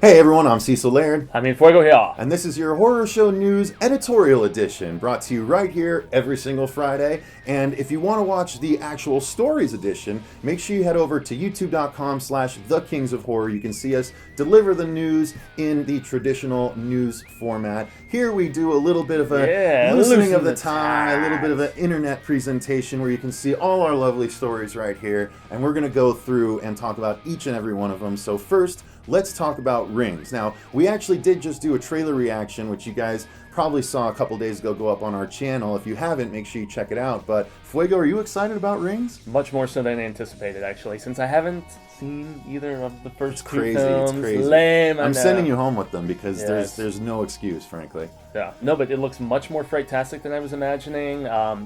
Hey everyone, I'm Cecil Laird. Jaime Fuego here. And this is your Horror Show News Editorial Edition, brought to you right here every single Friday. And if you want to watch the actual Stories Edition, make sure you head over to youtube.com/thekings of horror. You can see us deliver the news in the traditional news format. Here we do a little bit of a loosening of the tie, a little bit of an internet presentation where you can see all our lovely stories right here. And we're going to go through and talk about each and every one of them. So first, let's talk about Rings. Now, we actually did just do a trailer reaction, which you guys probably saw a couple days ago go up on our channel. If you haven't, make sure you check it out. But Fuego, are you excited about Rings? Much more so than anticipated, actually, since I haven't seen either of the first two It's films. crazy. Lame. I'm sending you home with them because there's no excuse, frankly. Yeah, no, but it looks much more fright-tastic than I was imagining.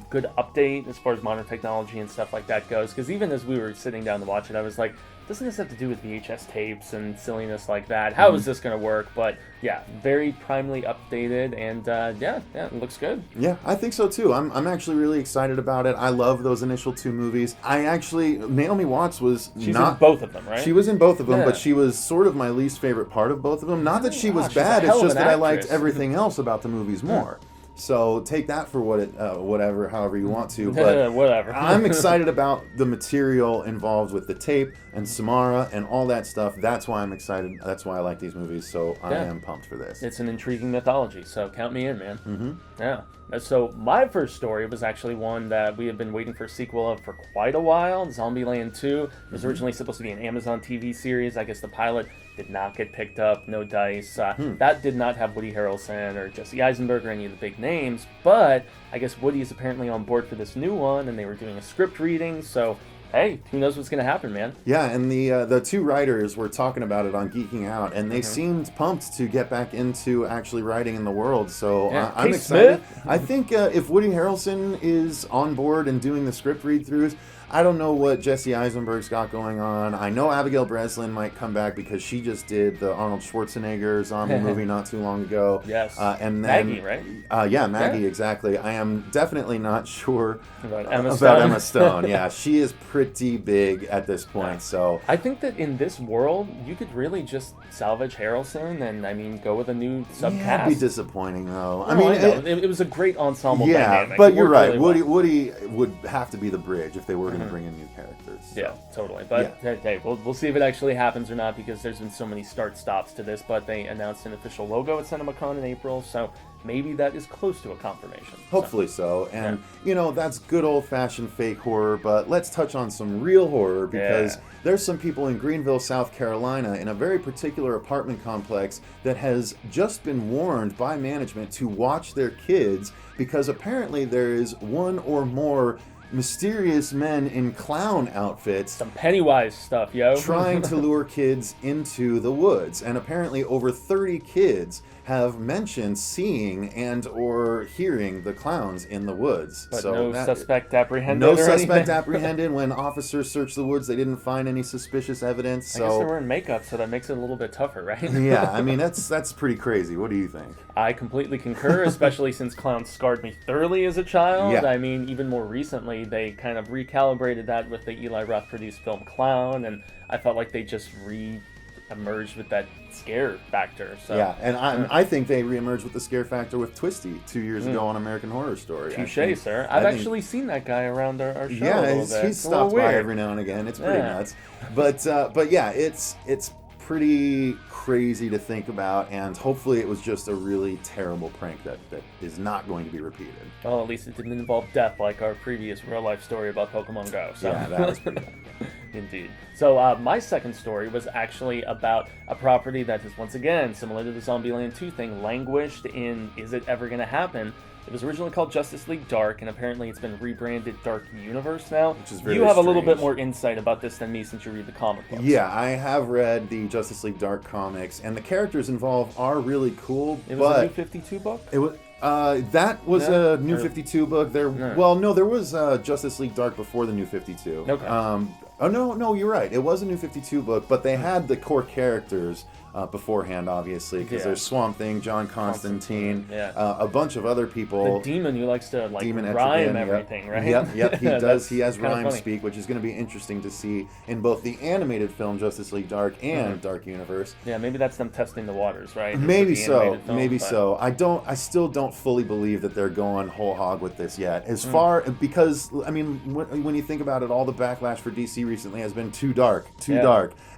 Good update as far as modern technology and stuff like that goes. Because even as we were sitting down to watch it, I was like, doesn't this have to do with VHS tapes and silliness like that? How is this going to work? But yeah, very primely updated, and yeah, it looks good. Yeah, I think so too. I'm actually really excited about it. I love those initial two movies. Naomi Watts was She's in both of them, right? She was in both of them, but she was sort of my least favorite part of both of them. Not that she was bad, it's just that I liked everything else about the movies more. So take that for however you want to. But whatever. I'm excited about the material involved with the tape and Samara and all that stuff. That's why I'm excited. That's why I like these movies. So I am pumped for this. It's an intriguing mythology, so count me in, man. Yeah. So my first story was actually one that we have been waiting for a sequel of for quite a while. Zombieland 2. It was originally supposed to be an Amazon TV series. I guess the pilot did not get picked up. No dice. That did not have Woody Harrelson or Jesse Eisenberg or any of the big names. But I guess Woody is apparently on board for this new one, and they were doing a script reading. So hey, who knows what's going to happen, man? Yeah, and the two writers were talking about it on Geeking Out, and they seemed pumped to get back into actually writing in the world. So I'm excited. I think if Woody Harrelson is on board and doing the script read-throughs, I don't know what Jesse Eisenberg's got going on. I know Abigail Breslin might come back because she just did the Arnold Schwarzenegger zombie movie not too long ago. Yes. And then Maggie, right? Yeah, Maggie, exactly. I am definitely not sure about Emma Stone. Yeah, she is pretty big at this point. So I think that in this world, you could really just salvage Harrelson and go with a new subcast. Yeah, it'd be disappointing though. No, it was a good ensemble dynamic. Yeah, but you're right. Really Woody would have to be the bridge if they were going to bring in new characters. So. Yeah, totally. But hey, we'll see if it actually happens or not, because there's been so many start-stops to this. But they announced an official logo at CinemaCon in April, so maybe that is close to a confirmation. Hopefully so. And, that's good old-fashioned fake horror, but let's touch on some real horror, because there's some people in Greenville, South Carolina, in a very particular apartment complex that has just been warned by management to watch their kids, because apparently there is one or more mysterious men in clown outfits, some Pennywise stuff, trying to lure kids into the woods. And apparently over 30 kids have mentioned seeing and or hearing the clowns in the woods. But so no suspect apprehended. No suspect apprehended. When officers searched the woods, they didn't find any suspicious evidence. I guess they were in makeup, so that makes it a little bit tougher, right? Yeah, that's pretty crazy. What do you think? I completely concur, especially since clowns scarred me thoroughly as a child. Yeah. Even more recently, they kind of recalibrated that with the Eli Roth produced film Clown, and I felt like they just emerged with that scare factor. So yeah, and I think they reemerged with the scare factor with Twisty 2 years ago on American Horror Story. Touché, sir. I've actually seen that guy around our show. Yeah, he's stopped by every now and again. It's pretty nuts. But yeah, it's pretty crazy to think about, and hopefully it was just a really terrible prank that is not going to be repeated. Well, at least it didn't involve death like our previous real-life story about Pokemon Go. So. Yeah, that was pretty bad. Indeed. So my second story was actually about a property that is, once again, similar to the Zombieland 2 thing, languished in is it ever going to happen? It was originally called Justice League Dark, and apparently it's been rebranded Dark Universe now. Which is very You have strange. A little bit more insight about this than me, since you read the comic books. Yeah, I have read the Justice League Dark comics, and the characters involved are really cool. It was a New 52 book? It was. That was a New 52 book. There was Justice League Dark before the New 52. Okay. Oh no, you're right. It was a New 52 book, but they had the core characters beforehand, obviously, because there's Swamp Thing, John Constantine, a bunch of other people. The demon who likes to Demon rhyme everything, right? Yep, he does. He has rhyme speak, which is going to be interesting to see in both the animated film Justice League Dark and Dark Universe. Yeah, maybe that's them testing the waters, right? Maybe so. So. I still don't fully believe that they're going whole hog with this yet. Because I mean, when you think about it, all the backlash for DC recently has been too dark,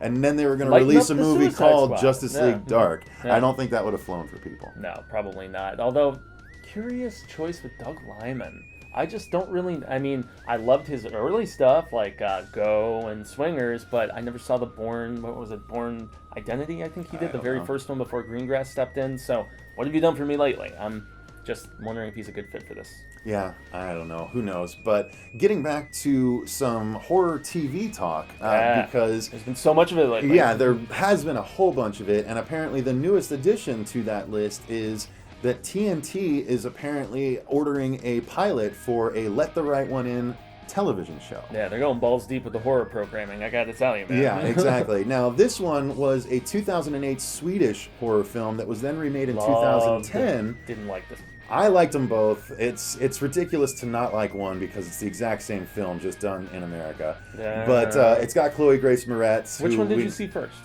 and then they were going to release a movie called Justice League Dark. I don't think that would have flown for people. No, probably not. Although, curious choice with Doug Liman. I just don't really. I mean, I loved his early stuff like Go and Swingers, but I never saw the Bourne. What was it? Bourne Identity. I think he did the very first one before Greengrass stepped in. So, what have you done for me lately? I'm just wondering if he's a good fit for this. Yeah, I don't know. Who knows? But getting back to some horror TV talk, because there's been so much of it lately. Yeah, there has been a whole bunch of it, and apparently the newest addition to that list is that TNT is apparently ordering a pilot for a Let the Right One In television show. Yeah, they're going balls deep with the horror programming, I gotta tell you, man. Yeah, exactly. Now, this one was a 2008 Swedish horror film that was then remade in 2010. Didn't like this. I liked them both. It's ridiculous to not like one because it's the exact same film, just done in America. Yeah. But it's got Chloe Grace Moretz. Which one did you see first?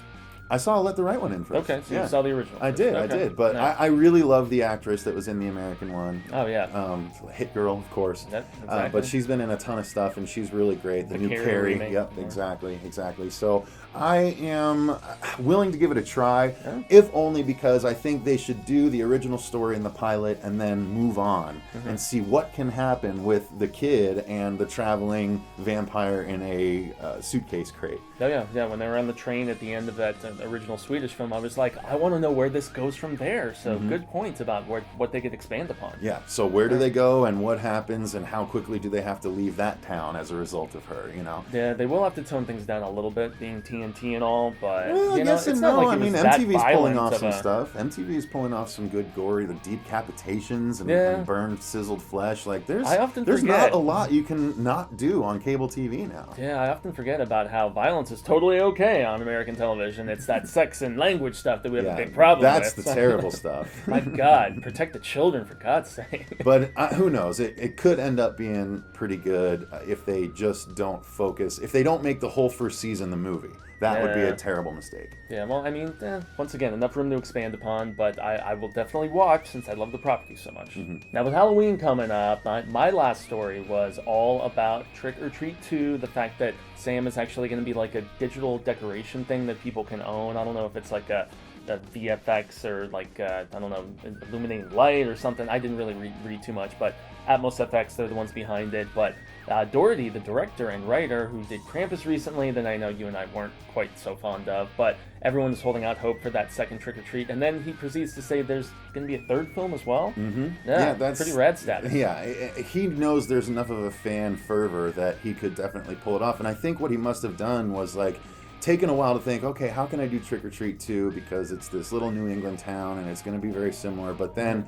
I saw Let the Right One In first. Okay, so you saw the original first. I did. But I really love the actress that was in the American one. Oh, yeah. Hit Girl, of course. Yep, exactly. But she's been in a ton of stuff, and she's really great. The new Carrie. Yep, exactly. So I am willing to give it a try, if only because I think they should do the original story in the pilot and then move on and see what can happen with the kid and the traveling vampire in a suitcase crate. Oh, yeah. When they were on the train at the end of that original Swedish film, I was like, I want to know where this goes from there. So good points about what they could expand upon. Yeah, so where do they go and what happens and how quickly do they have to leave that town as a result of her, you know? Yeah, they will have to tone things down a little bit, being TNT and all, but I guess it's not like MTV's pulling off some stuff. MTV's pulling off some good gory, the decapitations and burned, sizzled flesh. Like there's not a lot you can not do on cable TV now. Yeah, I often forget about how violence is totally okay on American television. It's that sex and language stuff that we have a big problem with. That's the terrible stuff. My God, protect the children, for God's sake. But who knows? It could end up being pretty good if they just don't focus. If they don't make the whole first season the movie. That would be a terrible mistake. Yeah, well, I mean, once again, enough room to expand upon, but I will definitely watch since I love the property so much. Now, with Halloween coming up, my last story was all about Trick or Treat 2, the fact that Sam is actually going to be like a digital decoration thing that people can own. I don't know if it's like a VFX or like, I don't know, illuminating light or something. I didn't really read too much, but Atmos FX, they're the ones behind it. But Doherty, the director and writer who did Krampus recently, that I know you and I weren't quite so fond of, but everyone's holding out hope for that second Trick or Treat. And then he proceeds to say there's going to be a third film as well. Yeah, that's pretty rad status. Yeah, he knows there's enough of a fan fervor that he could definitely pull it off. And I think what he must have done was like, taken a while to think, okay, how can I do Trick or Treat 2 because it's this little New England town and it's going to be very similar. But then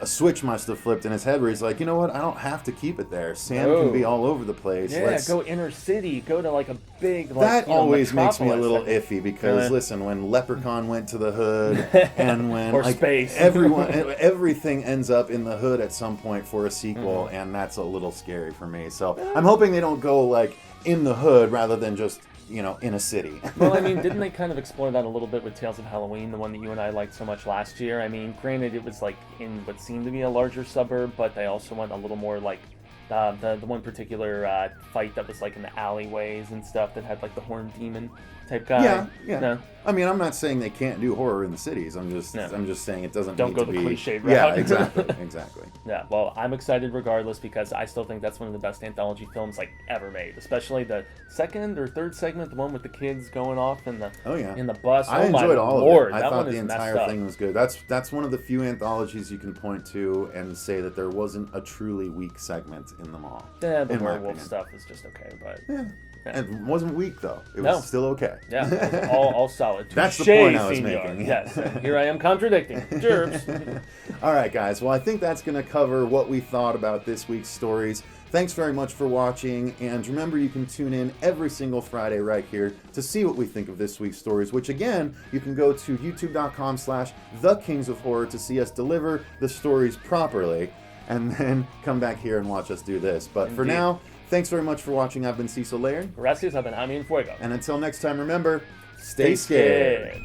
a switch must have flipped in his head where he's like, you know what, I don't have to keep it there. Sam can be all over the place. Yeah, go inner city, go to like a big that always makes me a little iffy because listen, when Leprechaun went to the hood and when or space, everything ends up in the hood at some point for a sequel, and that's a little scary for me. So I'm hoping they don't go like in the hood rather than just in a city. Well, I mean, didn't they kind of explore that a little bit with Tales of Halloween, the one that you and I liked so much last year? I mean, granted, it was like in what seemed to be a larger suburb, but they also went a little more like the one particular fight that was like in the alleyways and stuff that had like the horned demon type guy. Yeah. No. I mean, I'm not saying they can't do horror in the cities. I'm just saying it doesn't don't need go to the be cliched route. Yeah, exactly. Yeah, well, I'm excited regardless because I still think that's one of the best anthology films like ever made. Especially the second or third segment, the one with the kids going off in the in the bus. I enjoyed all Lord, of it. I thought the entire thing was good. That's one of the few anthologies you can point to and say that there wasn't a truly weak segment in them all. Yeah, the werewolf stuff is just okay, but Yeah. It wasn't weak, though. It was still okay. Yeah, it was all solid. That's the Touche, point I was senor. making. Yes, and here I am contradicting. Gerbs. All right, guys. Well, I think that's going to cover what we thought about this week's stories. Thanks very much for watching, and remember you can tune in every single Friday right here to see what we think of this week's stories, which again, you can go to youtube.com/thekingsofhorror to see us deliver the stories properly, and then come back here and watch us do this. But for now, thanks very much for watching. I've been Cecil Laird. Gracias, I've been Jaime and Fuego. And until next time, remember, stay scared.